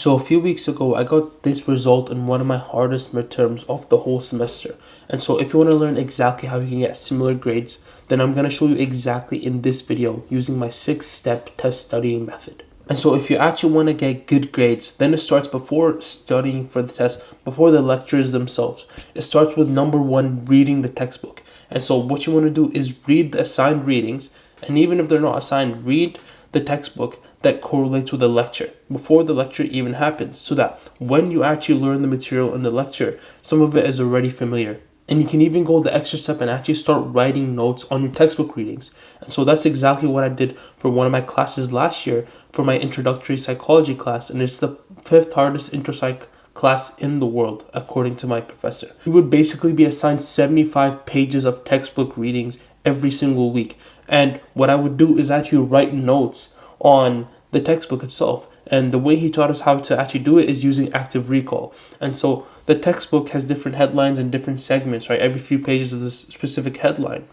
So a few weeks ago, I got this result in one of my hardest midterms of the whole semester. And so if you want to learn exactly how you can get similar grades, then I'm going to show you exactly in this video using my 6-step test studying method. And so if you actually want to get good grades, then it starts before studying for the test, before the lectures themselves. It starts with number one, reading the textbook. And so what you want to do is read the assigned readings, and even if they're not assigned, read the textbook that correlates with the lecture before the lecture even happens, so that when you actually learn the material in the lecture, some of it is already familiar. And you can even go the extra step and actually start writing notes on your textbook readings. And so that's exactly what I did for one of my classes last year for my introductory psychology class, and it's the 5th hardest intro psych class in the world, according to my professor. You would basically be assigned 75 pages of textbook readings every single week. And what I would do is actually write notes on the textbook itself. And the way he taught us how to actually do it is using active recall. And so the textbook has different headlines and different segments, right? Every few pages is a specific headline.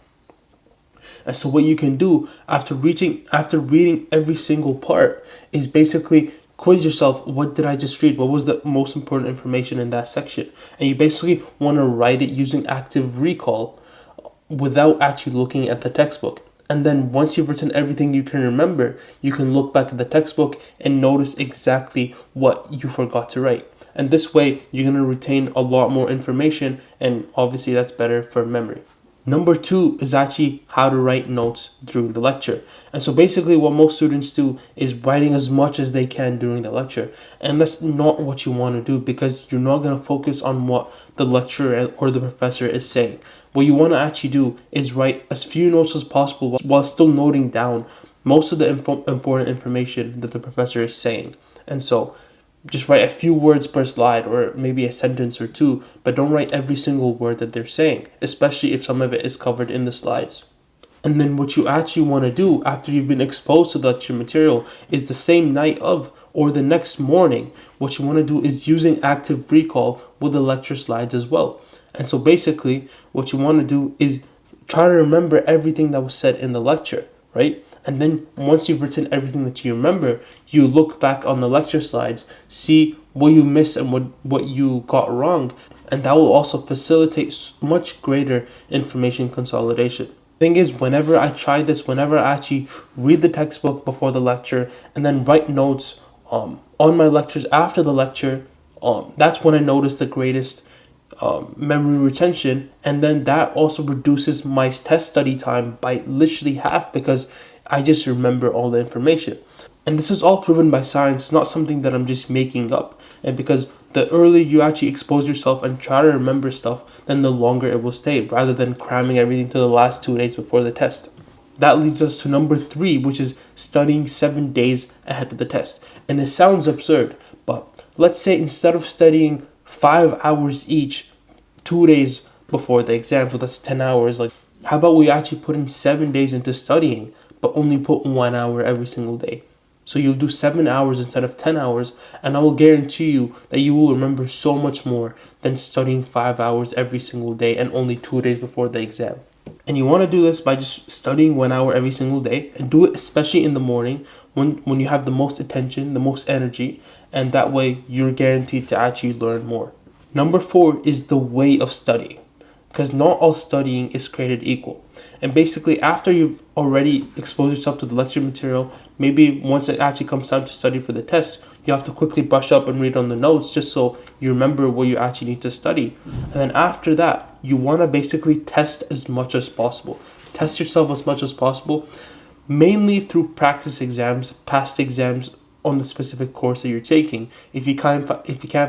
And so what you can do after reading every single part is basically quiz yourself, what did I just read? What was the most important information in that section? And you basically want to write it using active recall without actually looking at the textbook. And then once you've written everything you can remember, you can look back at the textbook and notice exactly what you forgot to write. And this way, you're going to retain a lot more information, and obviously that's better for memory. Number 2 is actually how to write notes during the lecture. And so basically what most students do is writing as much as they can during the lecture. And that's not what you want to do, because you're not going to focus on what the lecturer or the professor is saying. What you want to actually do is write as few notes as possible while still noting down most of the important information that the professor is saying. And so just write a few words per slide, or maybe a sentence or two, but don't write every single word that they're saying, especially if some of it is covered in the slides. And then what you actually want to do after you've been exposed to the lecture material is the same night of or the next morning, what you want to do is using active recall with the lecture slides as well. And so basically what you want to do is try to remember everything that was said in the lecture, right? And then once you've written everything that you remember, you look back on the lecture slides, see what you missed and what you got wrong. And that will also facilitate much greater information consolidation. Thing is, whenever I try this, whenever I actually read the textbook before the lecture and then write notes on my lectures after the lecture, that's when I notice the greatest memory retention. And then that also reduces my test study time by literally half, because I just remember all the information. And this is all proven by science, not something that I'm just making up. And because the earlier you actually expose yourself and try to remember stuff, then the longer it will stay, rather than cramming everything to the last 2 days before the test. That leads us to number 3, which is studying 7 days ahead of the test. And it sounds absurd, but let's say instead of studying 5 hours each 2 days before the exam, so that's 10 hours, like how about we actually put in 7 days into studying, but only put 1 hour every single day? So you'll do 7 hours instead of 10 hours, and I will guarantee you that you will remember so much more than studying 5 hours every single day and only 2 days before the exam. And you want to do this by just studying 1 hour every single day, and do it especially in the morning when you have the most attention, the most energy, and that way you're guaranteed to actually learn more. Number 4 is the way of studying, because not all studying is created equal. And basically after you've already exposed yourself to the lecture material, maybe once it actually comes time to study for the test, you have to quickly brush up and read on the notes just so you remember what you actually need to study. And then after that, you want to basically test as much as possible. Test yourself as much as possible, mainly through practice exams, past exams on the specific course that you're taking. If you can't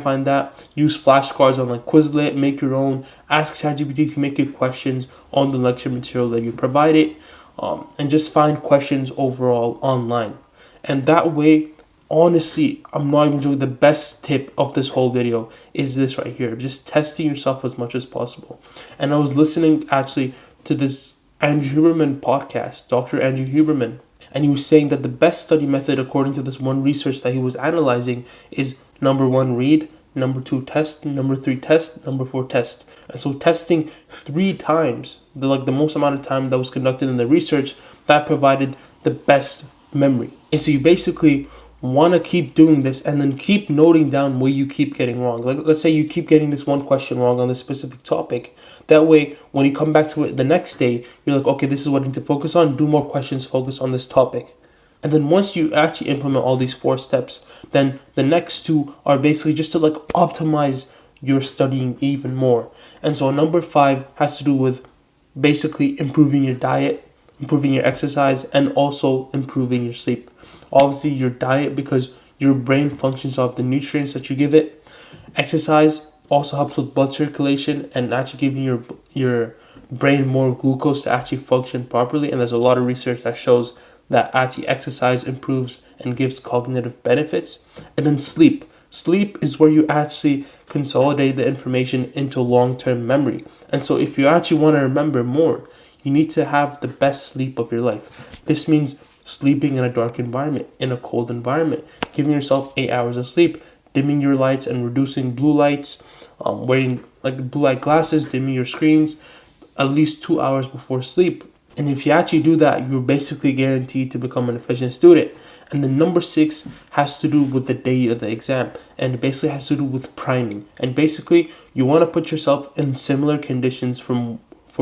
find that, use flashcards on like Quizlet, make your own, ask ChatGPT to make you questions on the lecture material that you provided, and just find questions overall online. And that way, honestly, I'm not even joking, the best tip of this whole video is this right here, just testing yourself as much as possible. And I was listening actually to this Andrew Huberman podcast, Dr. Andrew Huberman, and he was saying that the best study method, according to this one research that he was analyzing, is number 1, read, number 2, test, number 3, test, number 4, test. And so testing 3 times, the most amount of time that was conducted in the research, that provided the best memory. And so you basically want to keep doing this and then keep noting down where you keep getting wrong. Like, let's say you keep getting this one question wrong on this specific topic. That way, when you come back to it the next day, you're like, okay, this is what I need to focus on. Do more questions, focus on this topic. And then once you actually implement all these 4 steps, then the next 2 are basically just to like optimize your studying even more. And so number 5 has to do with basically improving your diet, improving your exercise, and also improving your sleep. Obviously your diet, because your brain functions off the nutrients that you give it. Exercise also helps with blood circulation and actually giving your brain more glucose to actually function properly. And there's a lot of research that shows that actually exercise improves and gives cognitive benefits. And then sleep. Sleep is where you actually consolidate the information into long-term memory. And so if you actually want to remember more, you need to have the best sleep of your life. This means sleeping in a dark environment, in a cold environment, giving yourself 8 hours of sleep, dimming your lights and reducing blue lights, wearing like blue light glasses, dimming your screens at least 2 hours before sleep. And if you actually do that, you're basically guaranteed to become an efficient student. And then number 6 has to do with the day of the exam, and it basically has to do with priming. And basically, you want to put yourself in similar conditions for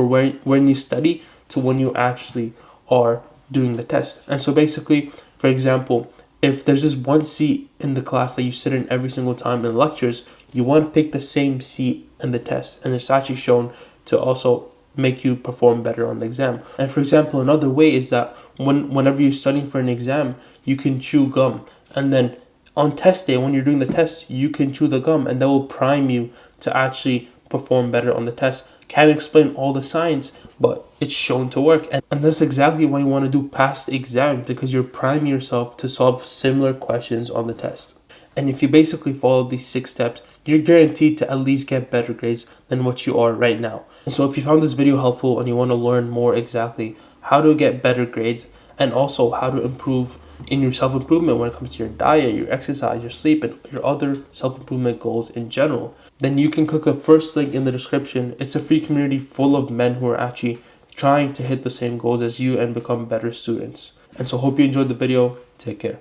when you study to when you actually are doing the test. And so basically, for example, if there's just one seat in the class that you sit in every single time in lectures, you want to pick the same seat in the test. And it's actually shown to also make you perform better on the exam. And for example, another way is that whenever you're studying for an exam, you can chew gum. And then on test day, when you're doing the test, you can chew the gum, and that will prime you to actually perform better on the test. Can't explain all the science, but it's shown to work. And that's exactly why you want to do past exam, because you're priming yourself to solve similar questions on the test. And if you basically follow these 6 steps, you're guaranteed to at least get better grades than what you are right now. And so if you found this video helpful and you want to learn more exactly how to get better grades and also how to improve in your self-improvement when it comes to your diet, your exercise, your sleep, and your other self-improvement goals in general, then you can click the first link in the description. It's a free community full of men who are actually trying to hit the same goals as you and become better students. And so hope you enjoyed the video. Take care.